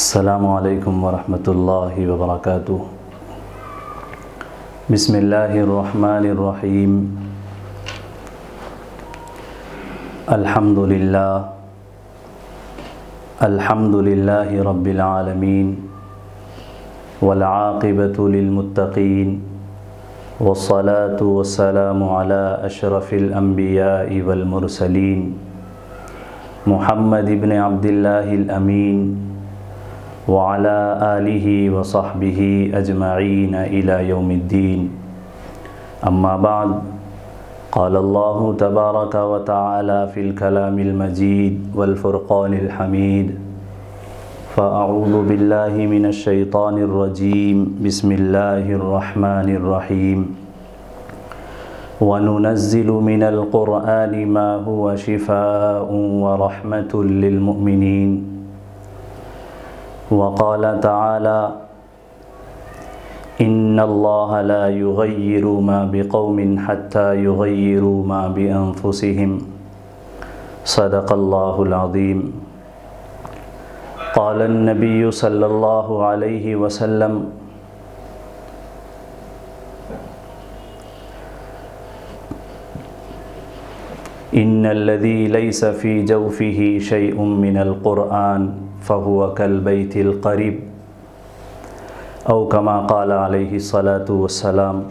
السلام علیکم ورحمۃ اللہ وبرکاتہ۔ بسم اللہ الرحمن الرحیم۔ الحمد للہ رب العالمین والعاقبۃ للمتقین والصلاة والسلام علی اشرف الانبیاء والمرسلین محمد بن عبد اللہ الامین وعلى آلہ وصحبہ اجمعین الی یوم الدین۔ اما بعد، قال اللہ تبارک وتعالی فی الکلام المجید والفرقان الحمید، فاعوذ باللہ من الشیطان الرجیم، بسم اللہ الرحمن الرحیم۔ وَنُنَزِّلُ مِنَ الْقُرْآنِ مَا هُوَ شِفَاءٌ وَرَحْمَةٌ لِّلْمُؤْمِنِينَ۔ وقال تعالى إن الله لا يغير ما بقوم حتى يغيروا ما بأنفسهم، صدق الله العظيم۔ قال النبي صلى الله عليه وسلم إن الذي ليس في جوفه شيء من القرآن فهو كالبيت القريب، أو كما قال عليه الصلاة والسلام۔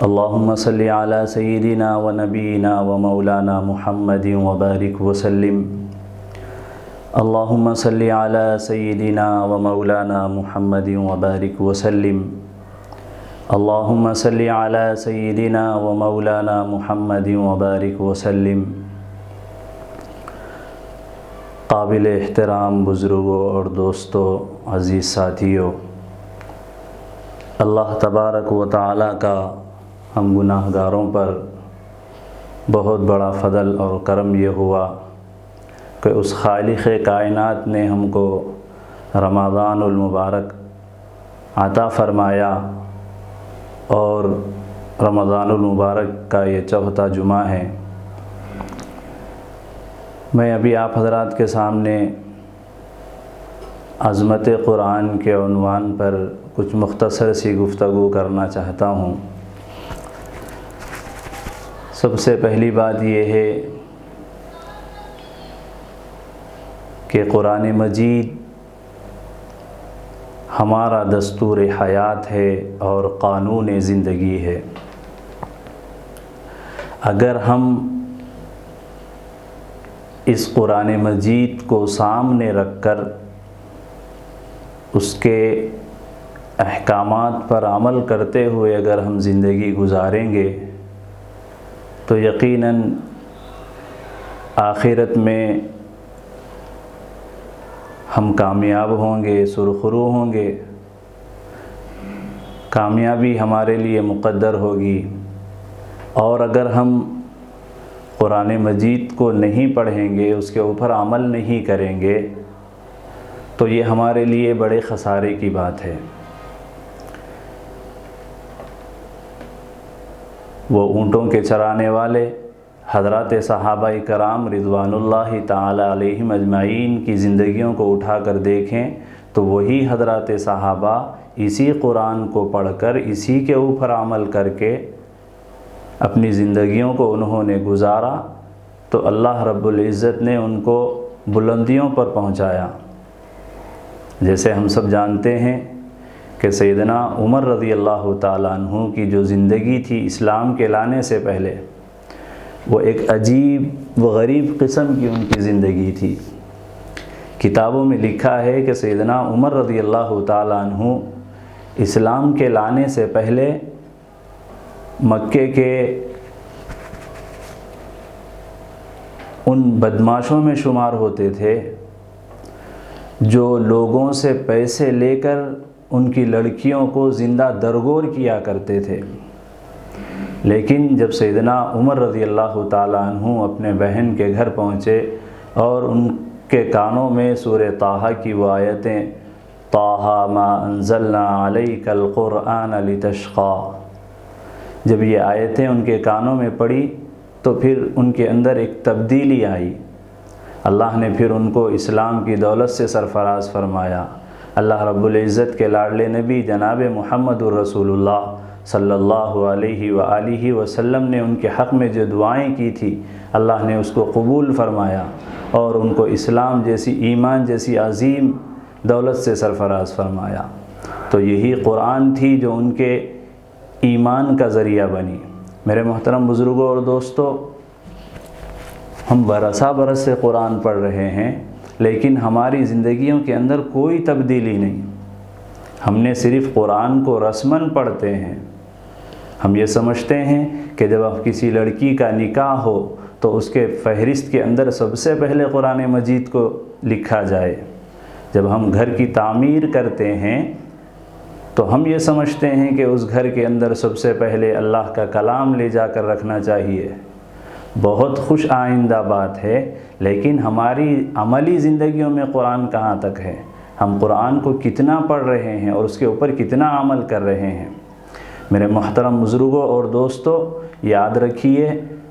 اللهم صل على سيدنا ونبينا ومولانا محمد وبارك وسلم۔ اللهم صل على سيدنا ومولانا محمد وبارك وسلم۔ اللهم صل على سيدنا ومولانا محمد وبارك وسلم۔ قابل احترام بزرگوں اور دوستوں، عزیز ساتھیوں، اللہ تبارک و تعالیٰ کا ہم گناہ گاروں پر بہت بڑا فضل اور کرم یہ ہوا کہ اس خالق کائنات نے ہم کو رمضان المبارک عطا فرمایا، اور رمضان المبارک کا یہ چوتھا جمعہ ہے۔ میں ابھی آپ حضرات کے سامنے عظمت قرآن کے عنوان پر کچھ مختصر سی گفتگو کرنا چاہتا ہوں۔ سب سے پہلی بات یہ ہے کہ قرآن مجید ہمارا دستور حیات ہے اور قانون زندگی ہے۔ اگر ہم اس قرآن مجید کو سامنے رکھ کر اس کے احکامات پر عمل کرتے ہوئے اگر ہم زندگی گزاریں گے تو یقیناً آخرت میں ہم کامیاب ہوں گے، سرخرو ہوں گے، کامیابی ہمارے لیے مقدر ہوگی۔ اور اگر ہم قرآن مجید کو نہیں پڑھیں گے، اس کے اوپر عمل نہیں کریں گے، تو یہ ہمارے لیے بڑے خسارے کی بات ہے۔ وہ اونٹوں کے چرانے والے حضرات صحابہ کرام رضوان اللہ تعالی علیہم اجمعین کی زندگیوں کو اٹھا کر دیکھیں تو وہی حضرات صحابہ اسی قرآن کو پڑھ کر، اسی کے اوپر عمل کر کے اپنی زندگیوں کو انہوں نے گزارا، تو اللہ رب العزت نے ان کو بلندیوں پر پہنچایا۔ جیسے ہم سب جانتے ہیں کہ سیدنا عمر رضی اللہ تعالیٰ عنہ کی جو زندگی تھی اسلام کے لانے سے پہلے، وہ ایک عجیب و غریب قسم کی ان کی زندگی تھی۔ کتابوں میں لکھا ہے کہ سیدنا عمر رضی اللہ تعالیٰ عنہ اسلام کے لانے سے پہلے مکے کے ان بدماشوں میں شمار ہوتے تھے جو لوگوں سے پیسے لے کر ان کی لڑکیوں کو زندہ درگور کیا کرتے تھے۔ لیکن جب سیدنا عمر رضی اللہ تعالیٰ عنہ اپنے بہن کے گھر پہنچے اور ان کے کانوں میں سورہ طٰہٰ کی وہ آیتیں طٰہٰ ما انزلنا علیک القرآن لتشقیٰ، جب یہ آیتیں ان کے کانوں میں پڑی تو پھر ان کے اندر ایک تبدیلی آئی، اللہ نے پھر ان کو اسلام کی دولت سے سرفراز فرمایا۔ اللہ رب العزت کے لاڈلے نبی جناب محمد الرسول اللہ صلی اللہ علیہ وآلہ وسلم نے ان کے حق میں جو دعائیں کی تھی، اللہ نے اس کو قبول فرمایا اور ان کو اسلام جیسی، ایمان جیسی عظیم دولت سے سرفراز فرمایا۔ تو یہی قرآن تھی جو ان کے ایمان کا ذریعہ بنی۔ میرے محترم بزرگوں اور دوستو، ہم برس سے قرآن پڑھ رہے ہیں، لیکن ہماری زندگیوں کے اندر کوئی تبدیلی نہیں۔ ہم نے صرف قرآن کو رسماً پڑھتے ہیں۔ ہم یہ سمجھتے ہیں کہ جب اب کسی لڑکی کا نکاح ہو تو اس کے فہرست کے اندر سب سے پہلے قرآن مجید کو لکھا جائے۔ جب ہم گھر کی تعمیر کرتے ہیں تو ہم یہ سمجھتے ہیں کہ اس گھر کے اندر سب سے پہلے اللہ کا کلام لے جا کر رکھنا چاہیے۔ بہت خوش آئندہ بات ہے، لیکن ہماری عملی زندگیوں میں قرآن کہاں تک ہے؟ ہم قرآن کو کتنا پڑھ رہے ہیں اور اس کے اوپر کتنا عمل کر رہے ہیں؟ میرے محترم بزرگوں اور دوستو، یاد رکھیے،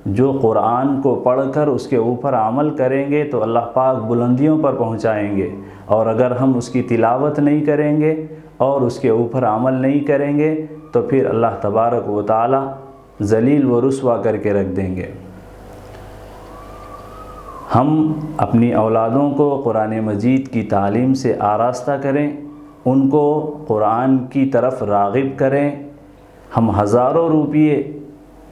جو قرآن کو پڑھ کر اس کے اوپر عمل کریں گے تو اللہ پاک بلندیوں پر پہنچائیں گے، اور اگر ہم اس کی تلاوت نہیں کریں گے اور اس کے اوپر عمل نہیں کریں گے تو پھر اللہ تبارک و تعالی ذلیل و رسوا کر کے رکھ دیں گے۔ ہم اپنی اولادوں کو قرآن مجید کی تعلیم سے آراستہ کریں، ان کو قرآن کی طرف راغب کریں۔ ہم ہزاروں روپیے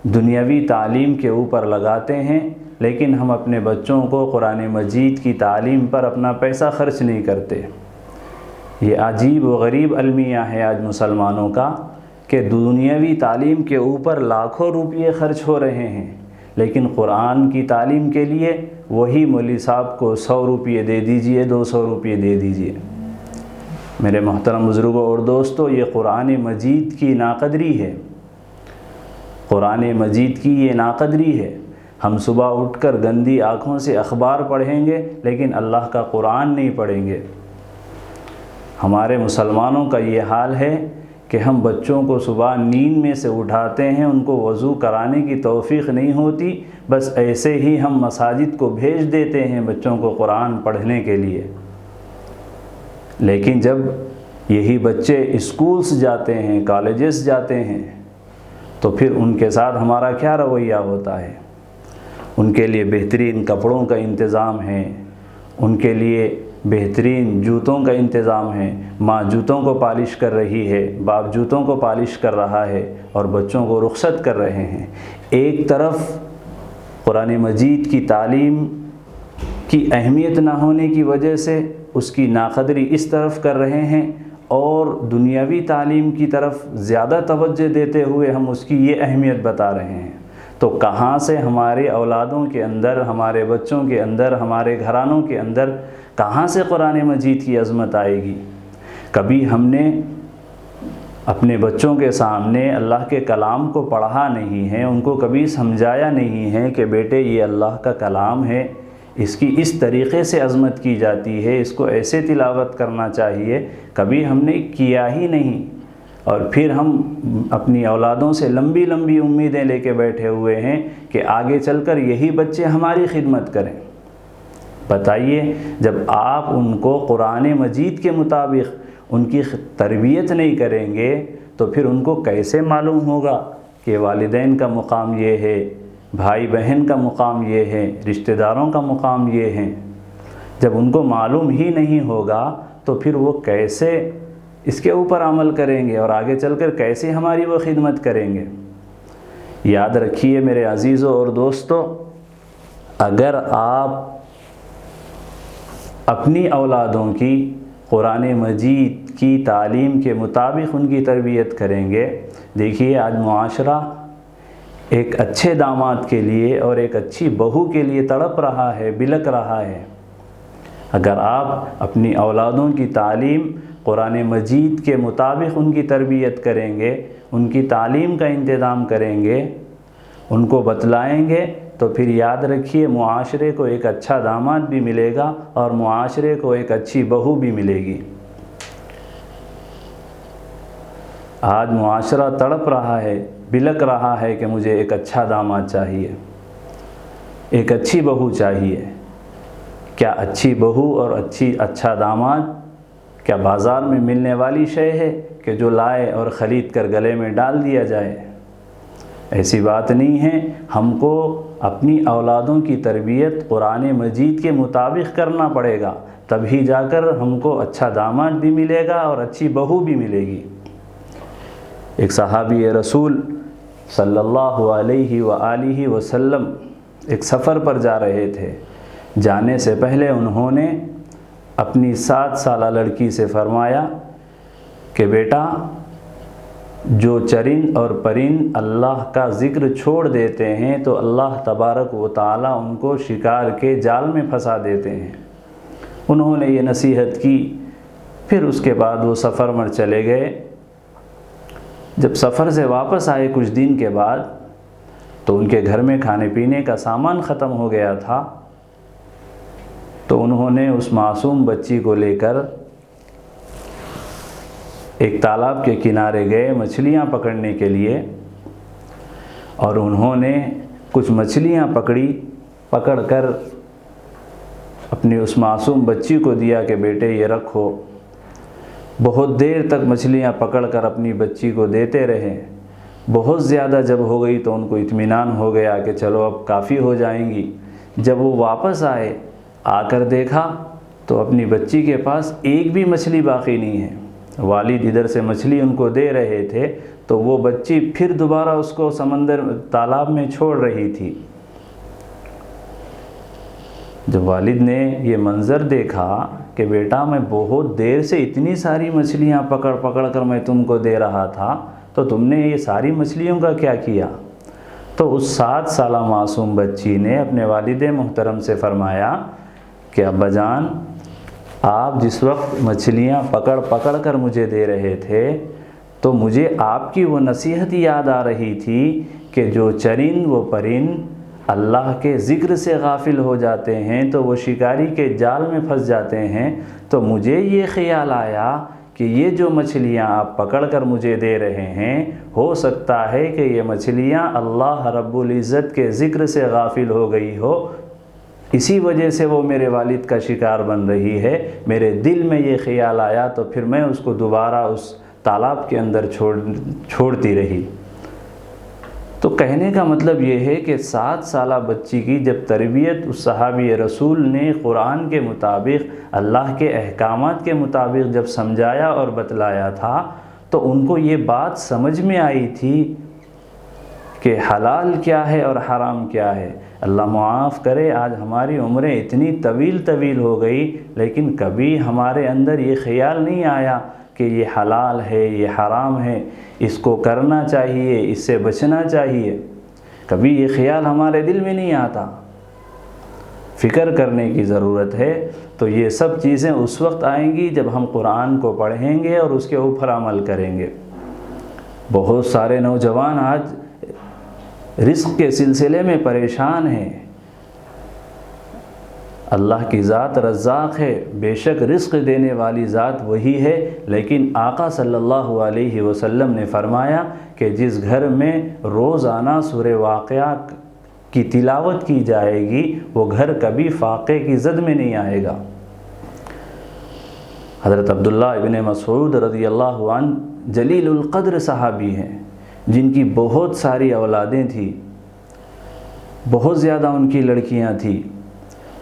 دنیاوی تعلیم کے اوپر لگاتے ہیں، لیکن ہم اپنے بچوں کو قرآن مجید کی تعلیم پر اپنا پیسہ خرچ نہیں کرتے۔ یہ عجیب و غریب المیہ ہے آج مسلمانوں کا کہ دنیاوی تعلیم کے اوپر لاکھوں روپیے خرچ ہو رہے ہیں، لیکن قرآن کی تعلیم کے لیے وہی مولوی صاحب کو 100 روپیے دے دیجئے، 200 روپیے دے دیجئے۔ میرے محترم بزرگوں اور دوستو، یہ قرآن مجید کی ناقدری ہے۔ قرآن مجید کی یہ ناقدری ہے۔ ہم صبح اٹھ کر گندی آنکھوں سے اخبار پڑھیں گے، لیکن اللہ کا قرآن نہیں پڑھیں گے۔ ہمارے مسلمانوں کا یہ حال ہے کہ ہم بچوں کو صبح نیند میں سے اٹھاتے ہیں، ان کو وضو کرانے کی توفیق نہیں ہوتی، بس ایسے ہی ہم مساجد کو بھیج دیتے ہیں بچوں کو قرآن پڑھنے کے لیے۔ لیکن جب یہی بچے اسکولز جاتے ہیں، کالجز جاتے ہیں، تو پھر ان کے ساتھ ہمارا کیا رویہ ہوتا ہے؟ ان کے لیے بہترین کپڑوں کا انتظام ہے، ان کے لیے بہترین جوتوں کا انتظام ہے، ماں جوتوں کو پالش کر رہی ہے، باپ جوتوں کو پالش کر رہا ہے اور بچوں کو رخصت کر رہے ہیں۔ ایک طرف قرآن مجید کی تعلیم کی اہمیت نہ ہونے کی وجہ سے اس کی ناقدری اس طرف کر رہے ہیں، اور دنیاوی تعلیم کی طرف زیادہ توجہ دیتے ہوئے ہم اس کی یہ اہمیت بتا رہے ہیں۔ تو کہاں سے ہمارے اولادوں کے اندر، ہمارے بچوں کے اندر، ہمارے گھرانوں کے اندر کہاں سے قرآن مجید کی عظمت آئے گی؟ کبھی ہم نے اپنے بچوں کے سامنے اللہ کے کلام کو پڑھا نہیں ہے، ان کو کبھی سمجھایا نہیں ہے کہ بیٹے یہ اللہ کا کلام ہے، اس کی اس طریقے سے عظمت کی جاتی ہے، اس کو ایسے تلاوت کرنا چاہیے، کبھی ہم نے کیا ہی نہیں۔ اور پھر ہم اپنی اولادوں سے لمبی لمبی امیدیں لے کے بیٹھے ہوئے ہیں کہ آگے چل کر یہی بچے ہماری خدمت کریں۔ بتائیے، جب آپ ان کو قرآن مجید کے مطابق ان کی تربیت نہیں کریں گے تو پھر ان کو کیسے معلوم ہوگا کہ والدین کا مقام یہ ہے، بھائی بہن کا مقام یہ ہے، رشتہ داروں کا مقام یہ ہے؟ جب ان کو معلوم ہی نہیں ہوگا تو پھر وہ کیسے اس کے اوپر عمل کریں گے اور آگے چل کر کیسے ہماری وہ خدمت کریں گے؟ یاد رکھیے میرے عزیزوں اور دوستو، اگر آپ اپنی اولادوں کی قرآن مجید کی تعلیم کے مطابق ان کی تربیت کریں گے، دیکھیے آج معاشرہ ایک اچھے داماد کے لیے اور ایک اچھی بہو کے لیے تڑپ رہا ہے، بلک رہا ہے۔ اگر آپ اپنی اولادوں کی تعلیم قرآن مجید کے مطابق ان کی تربیت کریں گے، ان کی تعلیم کا انتظام کریں گے، ان کو بتلائیں گے، تو پھر یاد رکھیے معاشرے کو ایک اچھا داماد بھی ملے گا اور معاشرے کو ایک اچھی بہو بھی ملے گی۔ آج معاشرہ تڑپ رہا ہے، بلک رہا ہے کہ مجھے ایک اچھا داماد چاہیے، ایک اچھی بہو چاہیے۔ کیا اچھی بہو اور اچھا داماد کیا بازار میں ملنے والی شے ہے کہ جو لائے اور خرید کر گلے میں ڈال دیا جائے؟ ایسی بات نہیں ہے۔ ہم کو اپنی اولادوں کی تربیت قرآن مجید کے مطابق کرنا پڑے گا، تبھی جا کر ہم کو اچھا داماد بھی ملے گا اور اچھی بہو بھی ملے گی۔ ایک صحابی رسول صلی اللہ علیہ وآلہ وسلم ایک سفر پر جا رہے تھے۔ جانے سے پہلے انہوں نے اپنی 7 سالہ لڑکی سے فرمایا کہ بیٹا، جو چرند اور پرند اللہ کا ذکر چھوڑ دیتے ہیں تو اللہ تبارک و تعالیٰ ان کو شکار کے جال میں پھنسا دیتے ہیں۔ انہوں نے یہ نصیحت کی، پھر اس کے بعد وہ سفر میں چلے گئے۔ جب سفر سے واپس آئے کچھ دن کے بعد تو ان کے گھر میں کھانے پینے کا سامان ختم ہو گیا تھا، تو انہوں نے اس معصوم بچی کو لے کر ایک تالاب کے کنارے گئے مچھلیاں پکڑنے کے لیے، اور انہوں نے کچھ مچھلیاں پکڑ کر اپنی اس معصوم بچی کو دیا کہ بیٹے یہ رکھو۔ بہت دیر تک مچھلیاں پکڑ کر اپنی بچی کو دیتے رہے۔ بہت زیادہ جب ہو گئی تو ان کو اطمینان ہو گیا کہ چلو اب کافی ہو جائیں گی۔ جب وہ واپس آئے، آ کر دیکھا تو اپنی بچی کے پاس ایک بھی مچھلی باقی نہیں ہے۔ والد ادھر سے مچھلی ان کو دے رہے تھے تو وہ بچی پھر دوبارہ اس کو تالاب میں چھوڑ رہی تھی۔ جب والد نے یہ منظر دیکھا کہ بیٹا میں بہت دیر سے اتنی ساری مچھلیاں پکڑ کر میں تم کو دے رہا تھا، تو تم نے یہ ساری مچھلیوں کا کیا کیا؟ تو اس 7 سالہ معصوم بچی نے اپنے والد محترم سے فرمایا کہ ابا جان، آپ جس وقت مچھلیاں پکڑ کر مجھے دے رہے تھے تو مجھے آپ کی وہ نصیحت یاد آ رہی تھی کہ جو چرند و پرند اللہ کے ذکر سے غافل ہو جاتے ہیں تو وہ شکاری کے جال میں پھنس جاتے ہیں۔ تو مجھے یہ خیال آیا کہ یہ جو مچھلیاں آپ پکڑ کر مجھے دے رہے ہیں، ہو سکتا ہے کہ یہ مچھلیاں اللہ رب العزت کے ذکر سے غافل ہو گئی ہو، اسی وجہ سے وہ میرے والد کا شکار بن رہی ہے۔ میرے دل میں یہ خیال آیا تو پھر میں اس کو دوبارہ اس تالاب کے اندر چھوڑتی رہی۔ تو کہنے کا مطلب یہ ہے کہ 7 سالہ بچی کی جب تربیت اس صحابی رسول نے قرآن کے مطابق، اللہ کے احکامات کے مطابق جب سمجھایا اور بتلایا تھا تو ان کو یہ بات سمجھ میں آئی تھی کہ حلال کیا ہے اور حرام کیا ہے۔ اللہ معاف کرے، آج ہماری عمریں اتنی طویل ہو گئی لیکن کبھی ہمارے اندر یہ خیال نہیں آیا کہ یہ حلال ہے، یہ حرام ہے، اس کو کرنا چاہیے، اس سے بچنا چاہیے۔ کبھی یہ خیال ہمارے دل میں نہیں آتا۔ فکر کرنے کی ضرورت ہے۔ تو یہ سب چیزیں اس وقت آئیں گی جب ہم قرآن کو پڑھیں گے اور اس کے اوپر عمل کریں گے۔ بہت سارے نوجوان آج رزق کے سلسلے میں پریشان ہیں۔ اللہ کی ذات رزاق ہے، بے شک رزق دینے والی ذات وہی ہے، لیکن آقا صلی اللہ علیہ وسلم نے فرمایا کہ جس گھر میں روزانہ سورہ واقعہ کی تلاوت کی جائے گی وہ گھر کبھی فاقے کی زد میں نہیں آئے گا۔ حضرت عبداللہ ابن مسعود رضی اللہ عنہ جلیل القدر صحابی ہیں، جن کی بہت ساری اولادیں تھیں، بہت زیادہ ان کی لڑکیاں تھیں۔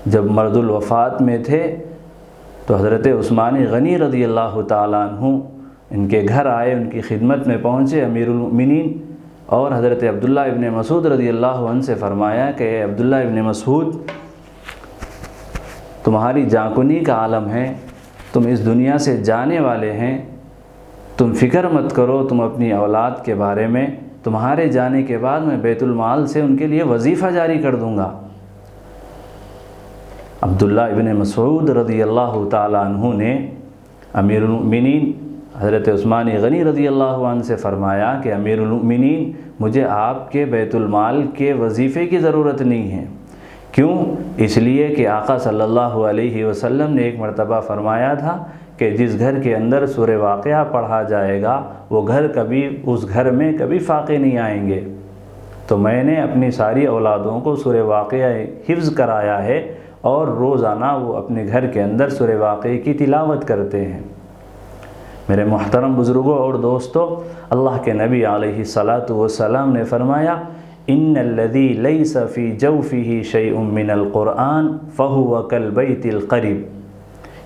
جب مرد الوفات میں تھے تو حضرت عثمان غنی رضی اللہ تعالیٰ عنہ ان کے گھر آئے، ان کی خدمت میں پہنچے امیر المؤمنین، اور حضرت عبداللہ ابن مسعود رضی اللہ عنہ سے فرمایا کہ اے عبداللہ ابن مسعود، تمہاری جانکنی کا عالم ہے، تم اس دنیا سے جانے والے ہیں، تم فکر مت کرو تم اپنی اولاد کے بارے میں، تمہارے جانے کے بعد میں بیت المال سے ان کے لیے وظیفہ جاری کر دوں گا۔ عبداللہ ابن مسعود رضی اللہ تعالیٰ عنہ نے امیر المؤمنین حضرت عثمان غنی رضی اللہ عنہ سے فرمایا کہ امیر المؤمنین، مجھے آپ کے بیت المال کے وظیفے کی ضرورت نہیں ہے۔ کیوں؟ اس لیے کہ آقا صلی اللہ علیہ وسلم نے ایک مرتبہ فرمایا تھا کہ جس گھر کے اندر سورہ واقعہ پڑھا جائے گا وہ گھر کبھی اس گھر میں کبھی فاقے نہیں آئیں گے۔ تو میں نے اپنی ساری اولادوں کو سورہ واقعہ حفظ کرایا ہے اور روزانہ وہ اپنے گھر کے اندر سورہ واقعہ کی تلاوت کرتے ہیں۔ میرے محترم بزرگوں اور دوستو، اللہ کے نبی علیہ الصلاۃ والسلام نے فرمایا ان الذی لیس فی جوفہ شیء من القرآن فہو کالبیت القریب۔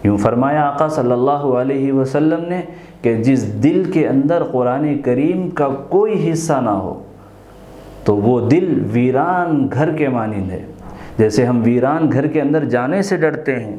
یوں فرمایا آقا صلی اللہ علیہ وسلم نے کہ جس دل کے اندر قرآن کریم کا کوئی حصہ نہ ہو تو وہ دل ویران گھر کے مانند ہے۔ جیسے ہم ویران گھر کے اندر جانے سے ڈرتے ہیں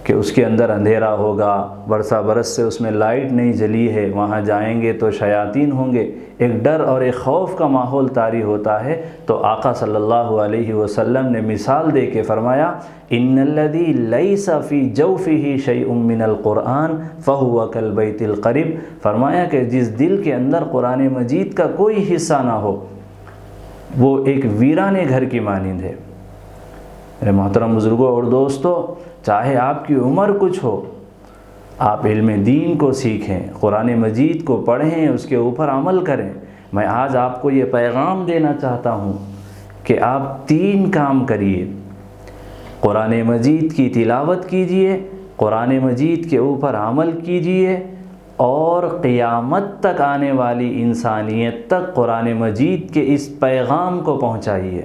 کہ اس کے اندر اندھیرا ہوگا، برسا برس سے اس میں لائٹ نہیں جلی ہے، وہاں جائیں گے تو شیاطین ہوں گے، ایک ڈر اور ایک خوف کا ماحول طاری ہوتا ہے، تو آقا صلی اللہ علیہ وسلم نے مثال دے کے فرمایا ان الذی لیس فی جوفہ شیء من القرآن فہو کالبیت القریب۔ فرمایا کہ جس دل کے اندر قرآن مجید کا کوئی حصہ نہ ہو وہ ایک ویرانے گھر کی مانند ہے۔ میرے محترم بزرگوں اور دوستو، چاہے آپ کی عمر کچھ ہو، آپ علم دین کو سیکھیں، قرآن مجید کو پڑھیں، اس کے اوپر عمل کریں۔ میں آج آپ کو یہ پیغام دینا چاہتا ہوں کہ آپ 3 کام کریے۔ قرآن مجید کی تلاوت کیجئے، قرآن مجید کے اوپر عمل کیجئے، اور قیامت تک آنے والی انسانیت تک قرآن مجید کے اس پیغام کو پہنچائیے۔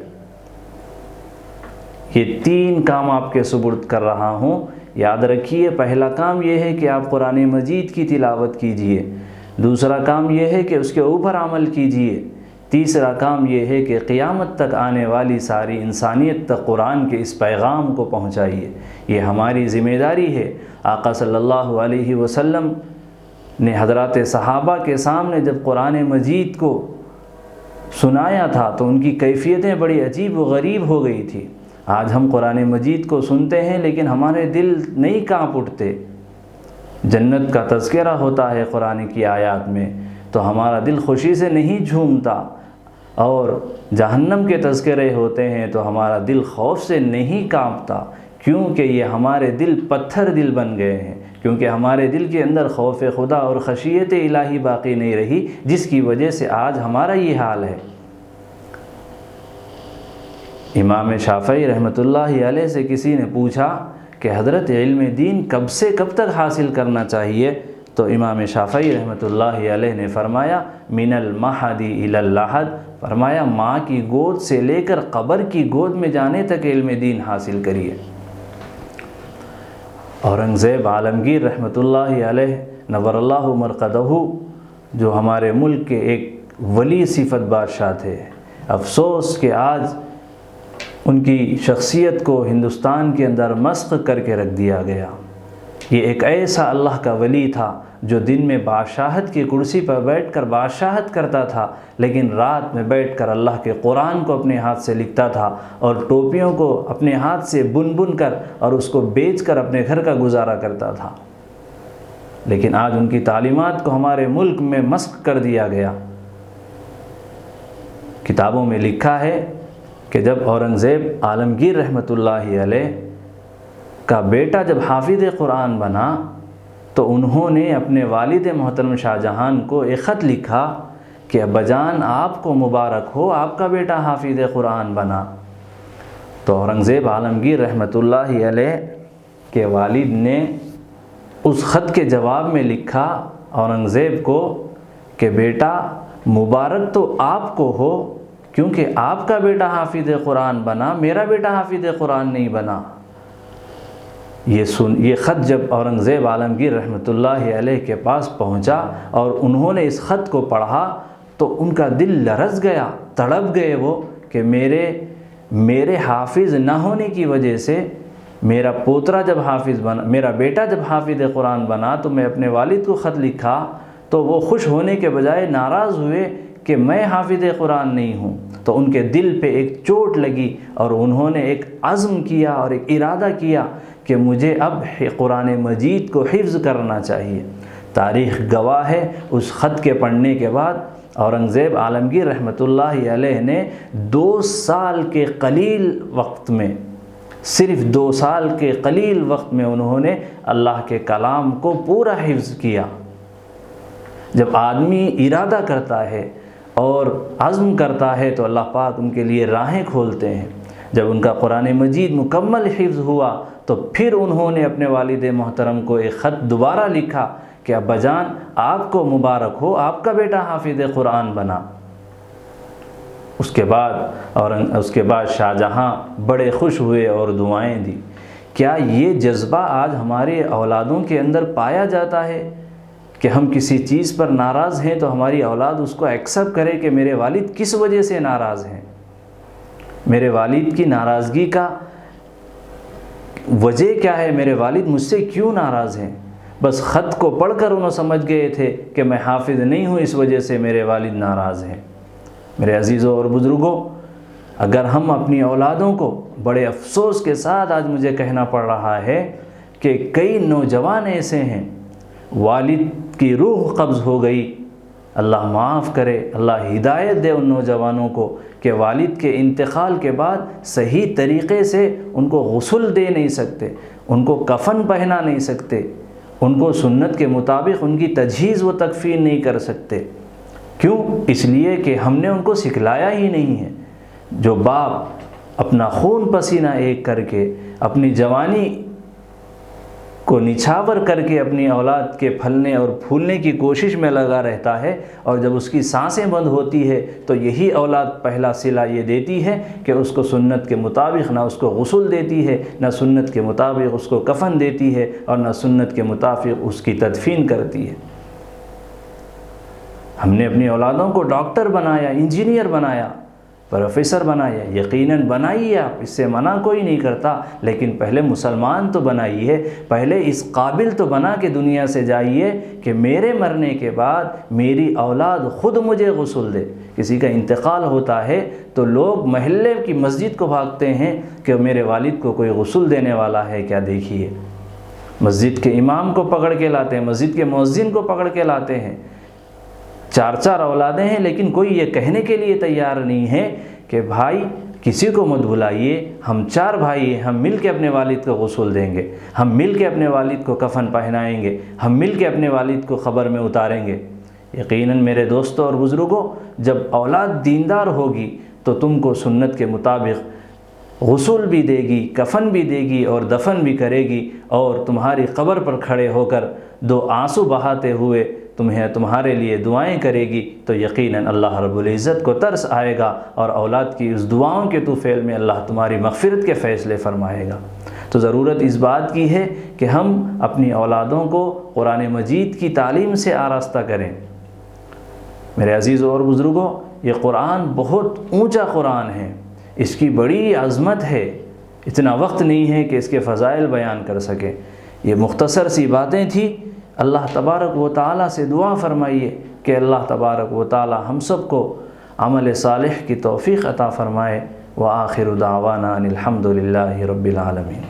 یہ 3 کام آپ کے سپرد کر رہا ہوں، یاد رکھیے۔ پہلا کام یہ ہے کہ آپ قرآن مجید کی تلاوت کیجئے، دوسرا کام یہ ہے کہ اس کے اوپر عمل کیجئے، تیسرا کام یہ ہے کہ قیامت تک آنے والی ساری انسانیت تک قرآن کے اس پیغام کو پہنچائیے۔ یہ ہماری ذمہ داری ہے۔ آقا صلی اللہ علیہ وسلم نے حضرات صحابہ کے سامنے جب قرآن مجید کو سنایا تھا تو ان کی کیفیتیں بڑی عجیب و غریب ہو گئی تھی۔ آج ہم قرآن مجید کو سنتے ہیں لیکن ہمارے دل نہیں کانپ اٹھتے۔ جنت کا تذکرہ ہوتا ہے قرآن کی آیات میں تو ہمارا دل خوشی سے نہیں جھومتا، اور جہنم کے تذکرے ہوتے ہیں تو ہمارا دل خوف سے نہیں کانپتا، کیونکہ یہ ہمارے دل پتھر دل بن گئے ہیں، کیونکہ ہمارے دل کے اندر خوف خدا اور خشیت الہی باقی نہیں رہی، جس کی وجہ سے آج ہمارا یہ حال ہے۔ امام شافعی رحمۃ اللہ علیہ سے کسی نے پوچھا کہ حضرت علم دین کب سے کب تک حاصل کرنا چاہیے؟ تو امام شافعی رحمۃ اللہ علیہ نے فرمایا من المہد الی اللحد، فرمایا ماں کی گود سے لے کر قبر کی گود میں جانے تک علم دین حاصل کریے۔ اورنگزیب عالمگیر رحمۃ اللہ علیہ نور اللہ مرقدہ، جو ہمارے ملک کے ایک ولی صفت بادشاہ تھے، افسوس کہ آج ان کی شخصیت کو ہندوستان کے اندر مسخ کر کے رکھ دیا گیا۔ یہ ایک ایسا اللہ کا ولی تھا جو دن میں بادشاہت کی کرسی پر بیٹھ کر بادشاہت کرتا تھا، لیکن رات میں بیٹھ کر اللہ کے قرآن کو اپنے ہاتھ سے لکھتا تھا، اور ٹوپیوں کو اپنے ہاتھ سے بن کر اور اس کو بیچ کر اپنے گھر کا گزارا کرتا تھا۔ لیکن آج ان کی تعلیمات کو ہمارے ملک میں مسخ کر دیا گیا۔ کتابوں میں لکھا ہے کہ جب اورنگزیب عالمگیر رحمۃ اللہ علیہ کا بیٹا جب حافظ قرآن بنا تو انہوں نے اپنے والد محترم شاہ جہان کو ایک خط لکھا کہ ابا جان آپ کو مبارک ہو، آپ کا بیٹا حافظ قرآن بنا۔ تو اورنگزیب عالمگیر رحمۃ اللہ علیہ کے والد نے اس خط کے جواب میں لکھا اورنگزیب کو کہ بیٹا مبارک تو آپ کو ہو کیونکہ آپ کا بیٹا حافظ قرآن بنا، میرا بیٹا حافظ قرآن نہیں بنا۔ یہ خط جب اورنگزیب عالمگیر رحمۃ اللہ علیہ کے پاس پہنچا اور انہوں نے اس خط کو پڑھا تو ان کا دل لرز گیا، تڑپ گئے وہ کہ میرے حافظ نہ ہونے کی وجہ سے میرا پوترا جب حافظ بنا، میرا بیٹا جب حافظ قرآن بنا تو میں اپنے والد کو خط لکھا تو وہ خوش ہونے کے بجائے ناراض ہوئے کہ میں حافظ قرآن نہیں ہوں۔ تو ان کے دل پہ ایک چوٹ لگی اور انہوں نے ایک عزم کیا اور ایک ارادہ کیا کہ مجھے اب قرآن مجید کو حفظ کرنا چاہیے۔ تاریخ گواہ ہے اس خط کے پڑھنے کے بعد اورنگزیب عالمگیر رحمۃ اللہ علیہ نے 2 سال کے قلیل وقت میں، صرف 2 سال کے قلیل وقت میں انہوں نے اللہ کے کلام کو پورا حفظ کیا۔ جب آدمی ارادہ کرتا ہے اور عزم کرتا ہے تو اللہ پاک ان کے لیے راہیں کھولتے ہیں۔ جب ان کا قرآن مجید مکمل حفظ ہوا تو پھر انہوں نے اپنے والد محترم کو ایک خط دوبارہ لکھا کہ ابا جان آپ کو مبارک ہو، آپ کا بیٹا حافظ قرآن بنا۔ اس کے بعد شاہ جہاں بڑے خوش ہوئے اور دعائیں دی۔ کیا یہ جذبہ آج ہمارے اولادوں کے اندر پایا جاتا ہے کہ ہم کسی چیز پر ناراض ہیں تو ہماری اولاد اس کو ایکسیپٹ کرے کہ میرے والد کس وجہ سے ناراض ہیں، میرے والد کی ناراضگی کا وجہ کیا ہے، میرے والد مجھ سے کیوں ناراض ہیں؟ بس خط کو پڑھ کر انہوں سمجھ گئے تھے کہ میں حافظ نہیں ہوں، اس وجہ سے میرے والد ناراض ہیں۔ میرے عزیزوں اور بزرگوں، اگر ہم اپنی اولادوں کو، بڑے افسوس کے ساتھ آج مجھے کہنا پڑ رہا ہے کہ کئی نوجوان ایسے ہیں والد کی روح قبض ہو گئی، اللہ معاف کرے، اللہ ہدایت دے ان نوجوانوں کو کہ والد کے انتقال کے بعد صحیح طریقے سے ان کو غسل دے نہیں سکتے، ان کو کفن پہنا نہیں سکتے، ان کو سنت کے مطابق ان کی تجہیز و تکفین نہیں کر سکتے۔ کیوں؟ اس لیے کہ ہم نے ان کو سکھلایا ہی نہیں ہے۔ جو باپ اپنا خون پسینہ ایک کر کے اپنی جوانی کو نچھاور کر کے اپنی اولاد کے پھلنے اور پھولنے کی کوشش میں لگا رہتا ہے، اور جب اس کی سانسیں بند ہوتی ہے تو یہی اولاد پہلا صلہ یہ دیتی ہے کہ اس کو سنت کے مطابق نہ اس کو غسل دیتی ہے، نہ سنت کے مطابق اس کو کفن دیتی ہے، اور نہ سنت کے مطابق اس کی تدفین کرتی ہے۔ ہم نے اپنی اولادوں کو ڈاکٹر بنایا، انجینئر بنایا، پروفیسر بنایا، یقیناً بنائیے آپ، اس سے منع کوئی نہیں کرتا، لیکن پہلے مسلمان تو بنائیے، پہلے اس قابل تو بنا کے دنیا سے جائیے کہ میرے مرنے کے بعد میری اولاد خود مجھے غسل دے۔ کسی کا انتقال ہوتا ہے تو لوگ محلے کی مسجد کو بھاگتے ہیں کہ میرے والد کو کوئی غسل دینے والا ہے کیا، دیکھیے، مسجد کے امام کو پکڑ کے لاتے ہیں، مسجد کے مؤذن کو پکڑ کے لاتے ہیں۔ چار اولادیں ہیں لیکن کوئی یہ کہنے کے لیے تیار نہیں ہے کہ بھائی کسی کو مت بلائیے، ہم 4 بھائی ہیں، ہم مل کے اپنے والد کو غسل دیں گے، ہم مل کے اپنے والد کو کفن پہنائیں گے، ہم مل کے اپنے والد کو قبر میں اتاریں گے۔ یقیناً میرے دوستوں اور بزرگوں، جب اولاد دیندار ہوگی تو تم کو سنت کے مطابق غسل بھی دے گی، کفن بھی دے گی اور دفن بھی کرے گی، اور تمہاری قبر پر کھڑے ہو کر 2 آنسو بہاتے ہوئے تمہارے لیے دعائیں کرے گی، تو یقیناً اللہ رب العزت کو ترس آئے گا، اور اولاد کی اس دعاؤں کے طوفیل میں اللہ تمہاری مغفرت کے فیصلے فرمائے گا۔ تو ضرورت اس بات کی ہے کہ ہم اپنی اولادوں کو قرآن مجید کی تعلیم سے آراستہ کریں۔ میرے عزیزوں اور بزرگوں، یہ قرآن بہت اونچا قرآن ہے، اس کی بڑی عظمت ہے، اتنا وقت نہیں ہے کہ اس کے فضائل بیان کر سکیں۔ یہ مختصر سی باتیں تھیں۔ اللہ تبارک و تعالیٰ سے دعا فرمائیے کہ اللہ تبارک و تعالیٰ ہم سب کو عمل صالح کی توفیق عطا فرمائے۔ وآخر دعوانا ان الحمد للہ رب العالمین۔